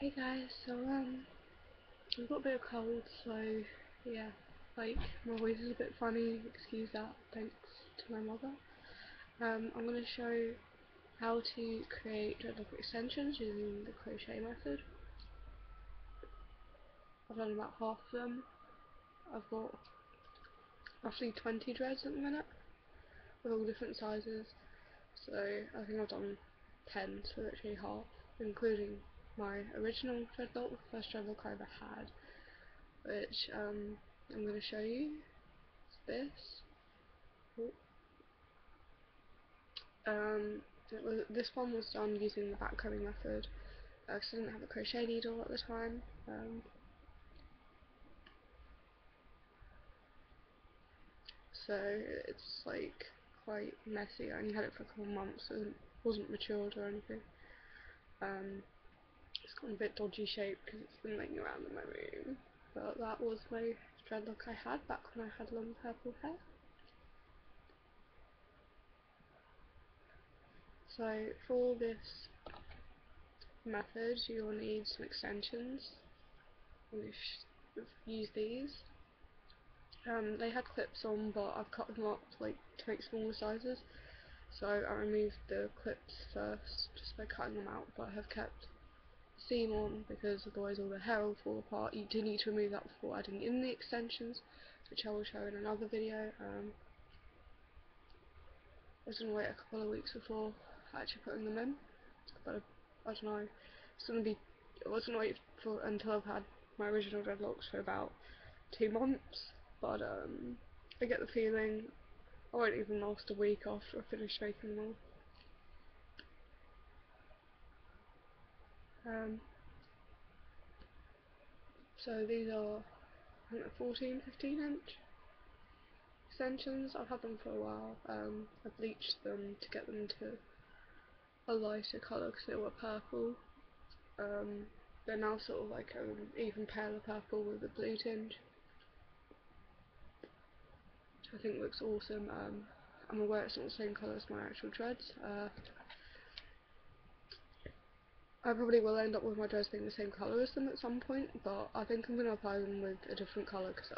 Hey guys, I've got a bit of cold, so yeah, like my voice is a bit funny, excuse that, thanks to my mother. I'm going to show how to create dreadlock extensions using the crochet method. I've done about half of them. I've got roughly 20 dreads at the minute, with all different sizes, so I think I've done 10, so literally half, including my original dreadlock, the first dreadlock I ever had, which I'm going to show you. This. This one was done using the backcombing method because I didn't have a crochet needle at the time. So it's like quite messy. I only had it for a couple of months, so it wasn't matured or anything. It's got a bit dodgy shape because it's been laying around in my room. But that was my dreadlock I had back when I had long purple hair. So for this method you'll need some extensions. We've used these. They had clips on, but I've cut them up like to make smaller sizes. So I removed the clips first just by cutting them out, but I have kept the seam on because otherwise all the hair will fall apart. You do need to remove that before adding in the extensions, which I will show in another video. I was going to wait a couple of weeks before actually putting them in, but I don't know. I was going to wait for until I've had my original dreadlocks for about 2 months, but I get the feeling I won't even last a week after I finish making them all. So these are, I think, 14–15 inch extensions. I've had them for a while. I bleached them to get them to a lighter colour because they were purple. They're now sort of like an even paler purple with a blue tinge, which I think looks awesome. I'm aware it's not the same colour as my actual dreads. I probably will end up with my dreads being the same colour as them at some point, but I think I'm going to apply them with a different colour because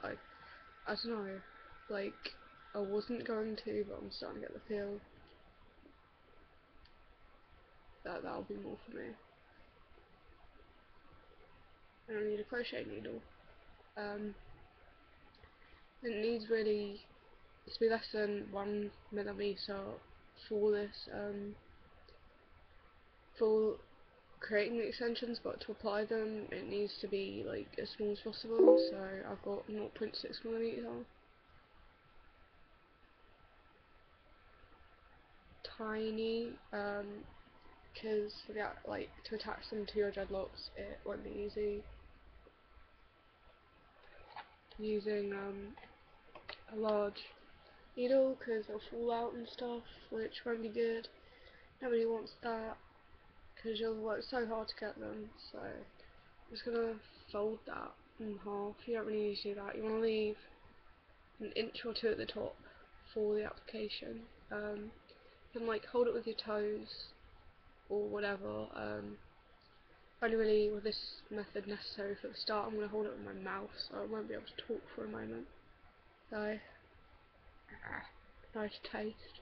I don't know, like, I wasn't going to, but I'm starting to get the feel that that'll be more for me. And I need a crochet needle. It needs really to be less than 1mm for this, for creating the extensions, but to apply them it needs to be like as small as possible, so I've got 0.6mm on. Tiny, because like to attach them to your dreadlocks it won't be easy. Using a large needle because they'll fall out and stuff, which won't be good. Nobody wants that because you'll work so hard to get them. So I'm just gonna fold that in half. You don't really need to do that. You want to leave an inch or two at the top for the application. You can like hold it with your toes or whatever. Only really with this method necessary for the start. I'm going to hold it with my mouth, so I won't be able to talk for a moment. So, nice taste.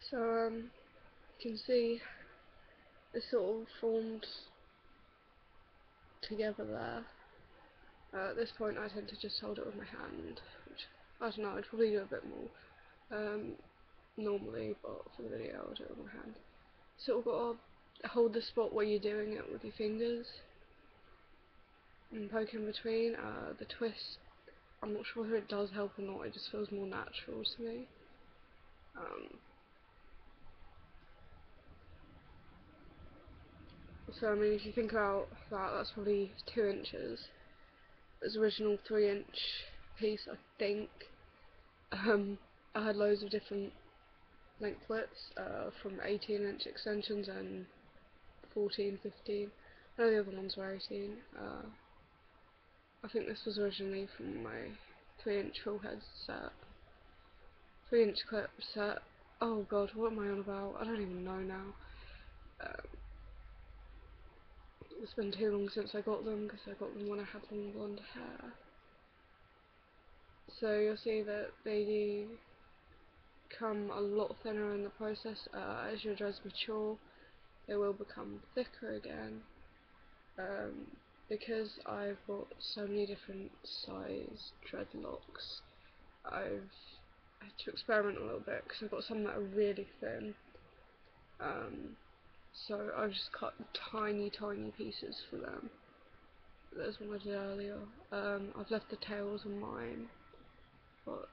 So, you can see it's sort of formed together there. At this point I tend to just hold it with my hand, which, I don't know, I'd probably do a bit more normally, but for the video I'll do it with my hand. Sort of got to hold the spot where you're doing it with your fingers. and poke in between. The twist, I'm not sure whether it does help or not, it just feels more natural to me. So I mean, if you think about that, that's probably 2 inches. Its original 3-inch piece, I think. I had loads of different length widths, from 18-inch extensions and 14, 15. I know the other ones were 18. I think this was originally from my 3-inch full head set. 3-inch clip set. Oh god, what am I on about? I don't even know now. It's been too long since I got them, because I got them when I had long blonde hair. So you'll see that they do become a lot thinner in the process. As your dreads mature, they will become thicker again. Because I've got so many different size dreadlocks, I've had to experiment a little bit, because I've got some that are really thin. So I've just cut tiny pieces for them. There's one I did earlier. I've left the tails on mine, but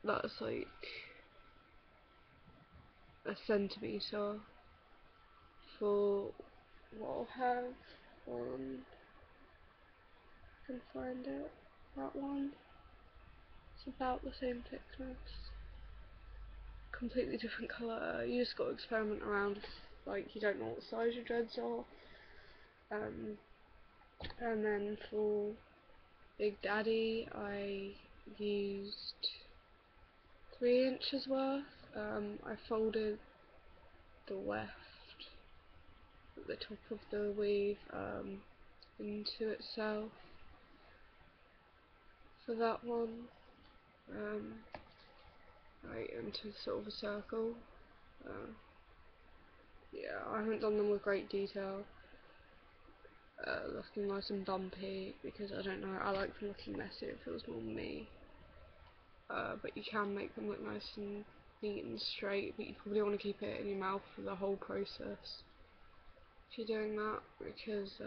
that's like a centimetre for what I'll have on, I can find it, that one. It's about the same thickness. Completely different colour. You just got to experiment around if, like, you don't know what size your dreads are. And then for Big Daddy, I used 3 inches worth. I folded the weft at the top of the weave into itself for that one, right into sort of a circle. Yeah, I haven't done them with great detail. Left them nice and bumpy because I don't know, I like them looking messy, it feels more me. But you can make them look nice and neat and straight, but you probably want to keep it in your mouth for the whole process if you're doing that, because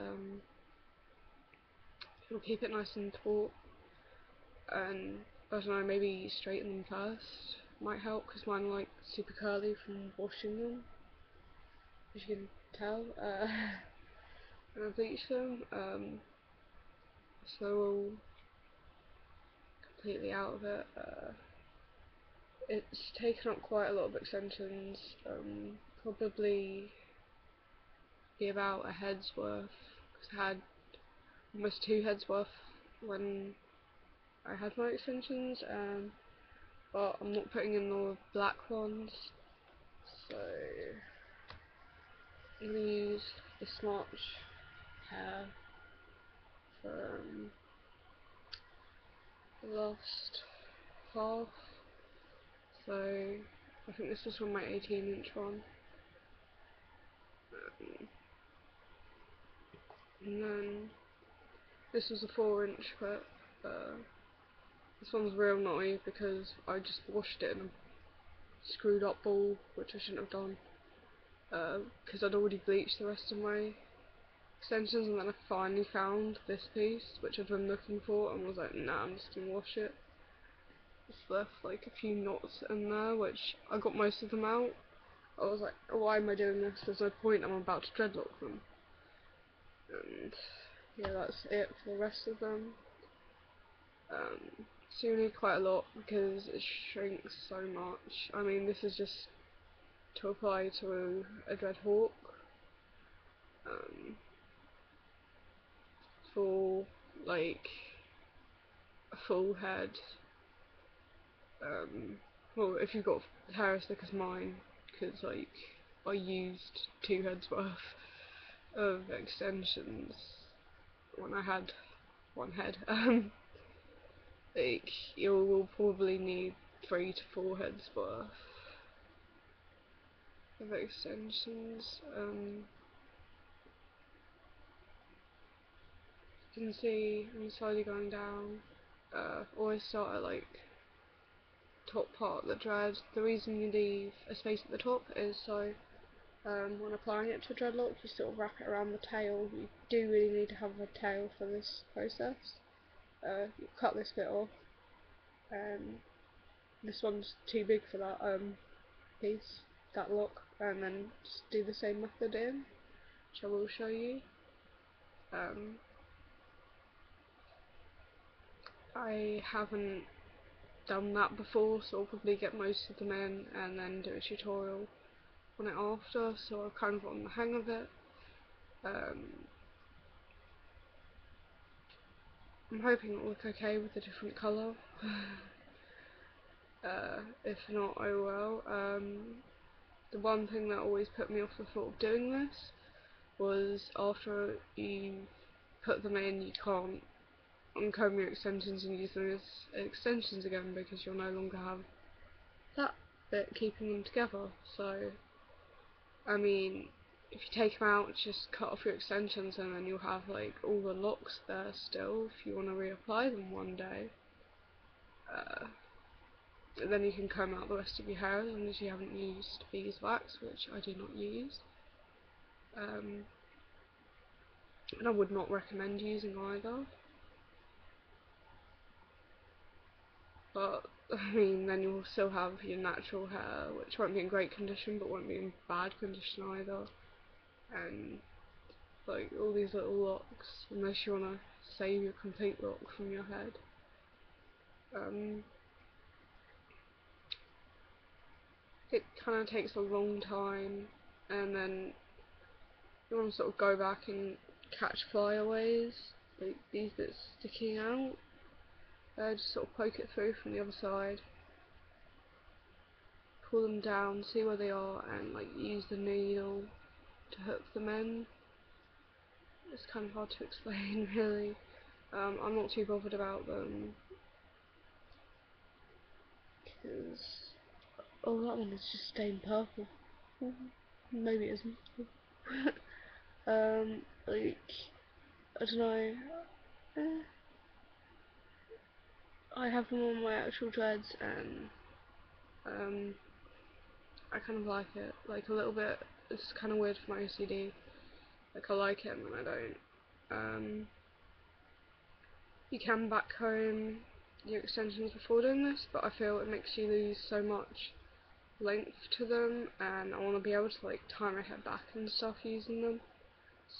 it'll keep it nice and taut. And I don't know, maybe straighten them first might help, because mine are like super curly from washing them, as you can tell, and I bleached them, so we'll completely out of it. It's taken up quite a lot of extensions, probably be about a head's worth, because I had almost 2 heads worth when I had my extensions, but I'm not putting in the black ones, so I'm going to use the Smart hair from the last half. So I think this was from my 18-inch one. And then this was a 4-inch clip. This one's real naughty because I just washed it in a screwed up ball, which I shouldn't have done, because I'd already bleached the rest of my extensions, and then I finally found this piece which I'd been looking for and was like, nah, I'm just gonna wash it. Just left like a few knots in there, which I got most of them out. I was like, why am I doing this? There's no point, I'm about to dreadlock them. And yeah, that's it for the rest of them. So you need quite a lot because it shrinks so much. I mean, this is just to apply to a dreadhawk. For like a full head. Well, if you've got hair as thick as mine, because like I used 2 heads worth of extensions when I had 1 head. Like you will probably need 3 to 4 heads worth of extensions. You can see I'm slowly going down. Always start at like top part of the dread. The reason you leave a space at the top is so when applying it to a dreadlock, you sort of wrap it around the tail. You do really need to have a tail for this process. You cut this bit off, and this one's too big for that piece, that lock, and then just do the same method in, which I will show you. I haven't done that before, so I'll probably get most of them in and then do a tutorial on it after, so I've kind of gotten the hang of it. I'm hoping it'll look okay with a different colour. If not, oh well. The one thing that always put me off the thought of doing this was after you put them in, you can't uncomb your extensions and use them as extensions again, because you'll no longer have that bit keeping them together. So, I mean, if you take them out, just cut off your extensions and then you'll have like all the locks there still if you want to reapply them one day. Then you can comb out the rest of your hair as long as you haven't used beeswax, which I do not use. And I would not recommend using either. But, I mean, then you'll still have your natural hair, which won't be in great condition, but won't be in bad condition either. And, like, all these little locks, unless you want to save your complete lock from your head. It kind of takes a long time, and then you want to sort of go back and catch flyaways, like these bits sticking out. Just sort of poke it through from the other side, pull them down, see where they are, and like use the needle to hook them in. It's kind of hard to explain, really. I'm not too bothered about them because that one is just stained purple. Maybe it isn't. Like, I don't know. I have them on my actual dreads, and I kind of like it. Like, a little bit. It's kind of weird for my OCD. Like, I like it and then I don't. You can backcomb your extensions before doing this, but I feel it makes you lose so much length to them, and I want to be able to like tie my hair back and stuff using them.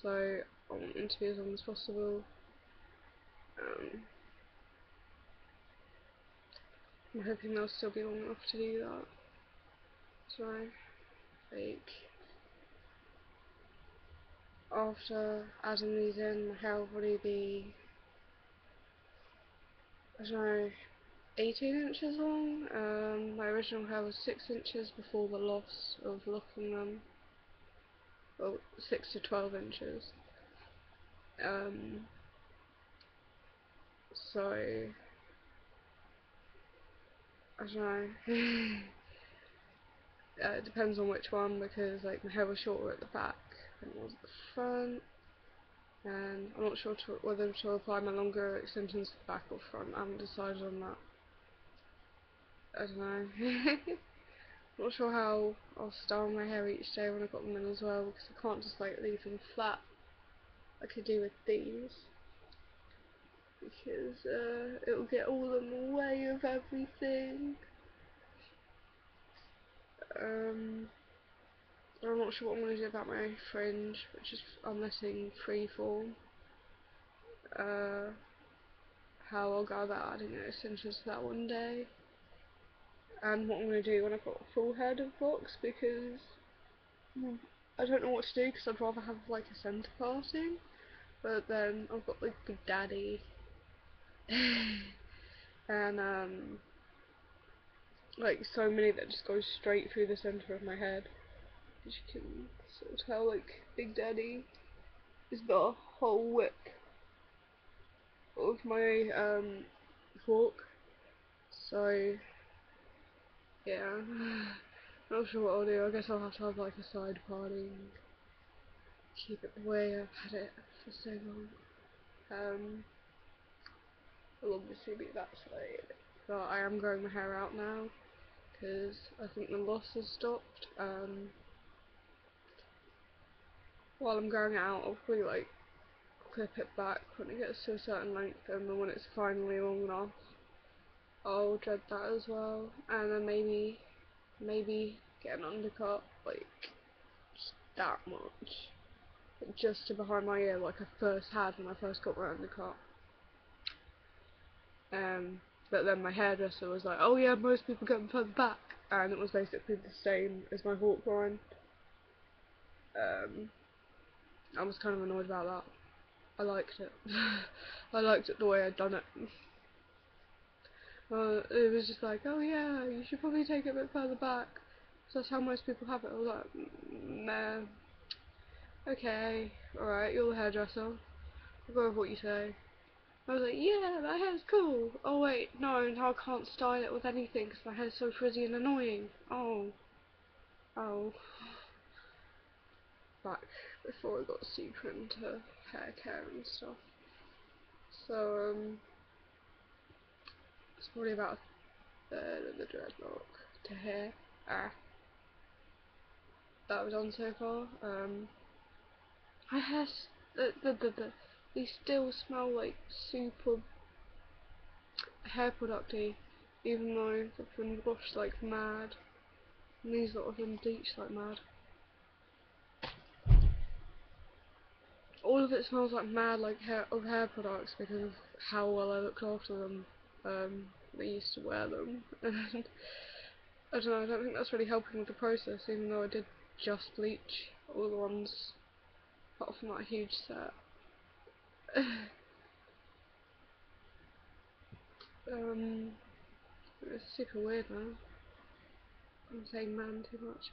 So I want them to be as long as possible. I'm hoping they'll still be long enough to do that. So, like, after adding these in, my hair will probably be, I don't know, 18 inches long. My original hair was 6 inches before the loss of locking them. Well, 6 to 12 inches. So, I don't know. It depends on which one, because like my hair was shorter at the back than it was at the front, and I'm not sure whether to apply my longer extensions to the back or front. I haven't decided on that. I don't know. Not sure how I'll style my hair each day when I've got them in as well, because I can't just like leave them flat like I do with these, because it'll get all in the way of everything. I'm not sure what I'm going to do about my fringe, which is I'm letting freeform. How I'll go about adding extensions to that one day, and what I'm going to do when I've got a full head of locks, because I don't know what to do, because I'd rather have like a centre parting, but then I've got like Big Daddy and like so many that just go straight through the centre of my head. As you can sort of tell, like Big Daddy is the whole width of my fork. So yeah, not sure what I'll do. I guess I'll have to have like a side parting, keep it the way I've had it for so long. It'll obviously be that side, but I am growing my hair out now because I think the loss has stopped. while I'm growing it out, I'll probably like clip it back when it gets to a certain length, and then when it's finally long enough, I'll dread that as well, and then maybe get an undercut, like just that much, just to behind my ear, like I first had when I first got my undercut. But then my hairdresser was like, oh yeah, most people get them further back, and it was basically the same as my hawk line. I was kind of annoyed about that. I liked it. I liked it the way I'd done it. It was just like, oh yeah, you should probably take it a bit further back, because that's how most people have it. I was like, nah, okay, alright, you're the hairdresser, I'll go with what you say. I was like, yeah, that hair's cool. Oh wait, no, now I can't style it with anything because my hair's so frizzy and annoying. Oh. Back before I got super into hair care and stuff. So, it's probably about a third of the dreadlock to hair. That I've done so far. My hair's, they still smell like super hair producty, even though they've been washed like mad. And these lot have been bleached like mad. All of it smells like mad, like hair products, because of how well I looked after them. I used to wear them, and I don't know, I don't think that's really helping with the process, even though I did just bleach all the ones apart from that huge set. It's super weird now. I'm saying man too much.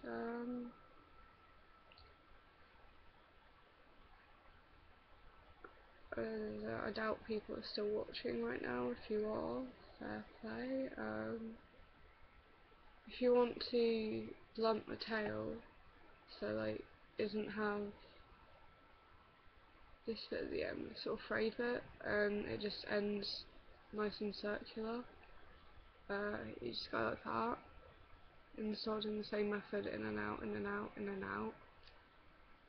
I doubt people are still watching right now. If you are, fair play. If you want to blunt the tail, so like doesn't have this bit at the end, the sort of frayed bit, and it just ends nice and circular. You just go like that, and start doing the same method, in and out, in and out, in and out,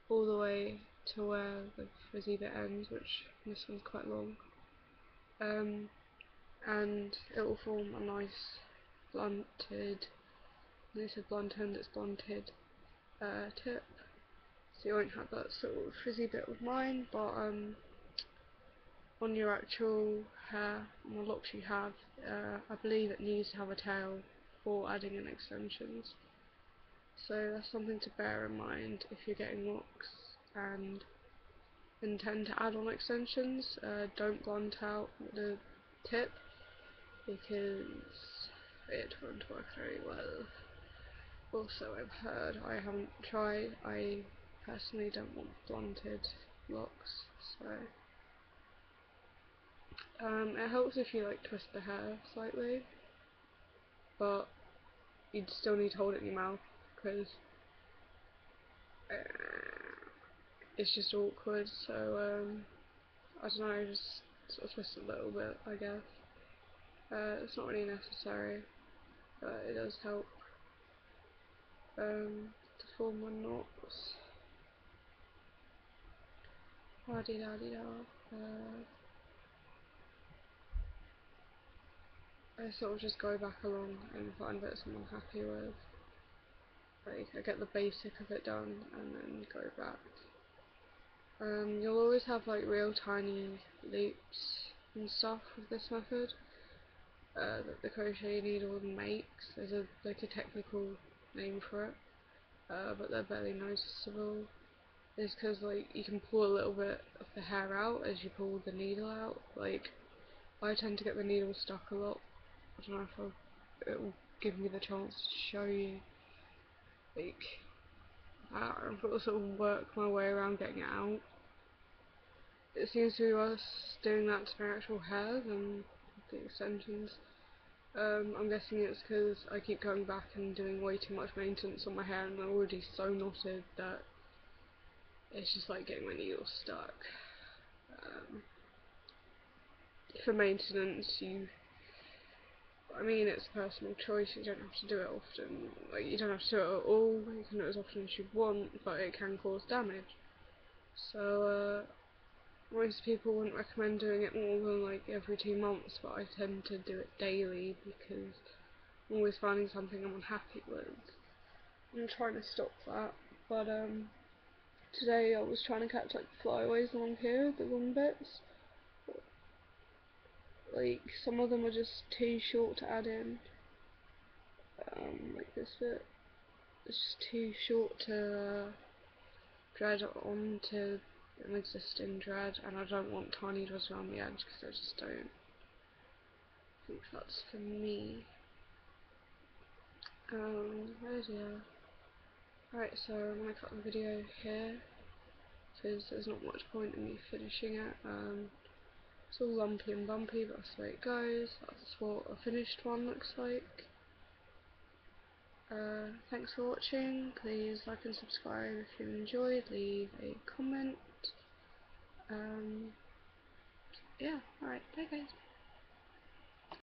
all the way to where the frizzy bit ends, which this one's quite long. And it will form a nice blunted, this is blunted, it's blunted tip. So you won't have that sort of frizzy bit with mine, but on your actual hair, on the locks you have, I believe it needs to have a tail for adding in extensions. So that's something to bear in mind if you're getting locks and intend to add on extensions. Don't blunt out the tip because it won't work very well. Also, I've heard, I haven't tried, I personally don't want blunted locks, so it helps if you like twist the hair slightly, but you'd still need to hold it in your mouth because it's just awkward. So I don't know, just sort of twist it a little bit, I guess. It's not really necessary, but it does help to form my knots. La-di-da-di-da. I sort of just go back along and find bits I'm unhappy with. Like, I get the basic of it done and then go back. You'll always have like real tiny loops and stuff with this method that the crochet needle makes. There's like a technical name for it, but they're barely noticeable. It's because like you can pull a little bit of the hair out as you pull the needle out. Like, I tend to get the needle stuck a lot. I don't know if it will give me the chance to show you. Like, I've got to sort of work my way around getting it out. It seems to be worse doing that to my actual hair than the extensions. I'm guessing it's because I keep going back and doing way too much maintenance on my hair, and they're already so knotted that it's just like getting my needles stuck. For maintenance, I mean, it's a personal choice, you don't have to do it often. Like, you don't have to do it at all, you can do it as often as you want, but it can cause damage. So most people wouldn't recommend doing it more than like every 2 months, but I tend to do it daily because I'm always finding something I'm unhappy with. I'm trying to stop that, but today I was trying to catch like flyaways along here, the long bits. Like some of them are just too short to add in. Like this bit, it's just too short to dread onto an existing dread, and I don't want tiny dreads around the edge because I just don't think that's for me. Oh dear. Right, so I'm gonna cut the video here because there's not much point in me finishing it. It's all lumpy and bumpy, but that's the way it goes. That's what a finished one looks like. Thanks for watching. Please like and subscribe if you enjoyed. Leave a comment. Yeah, alright, bye guys.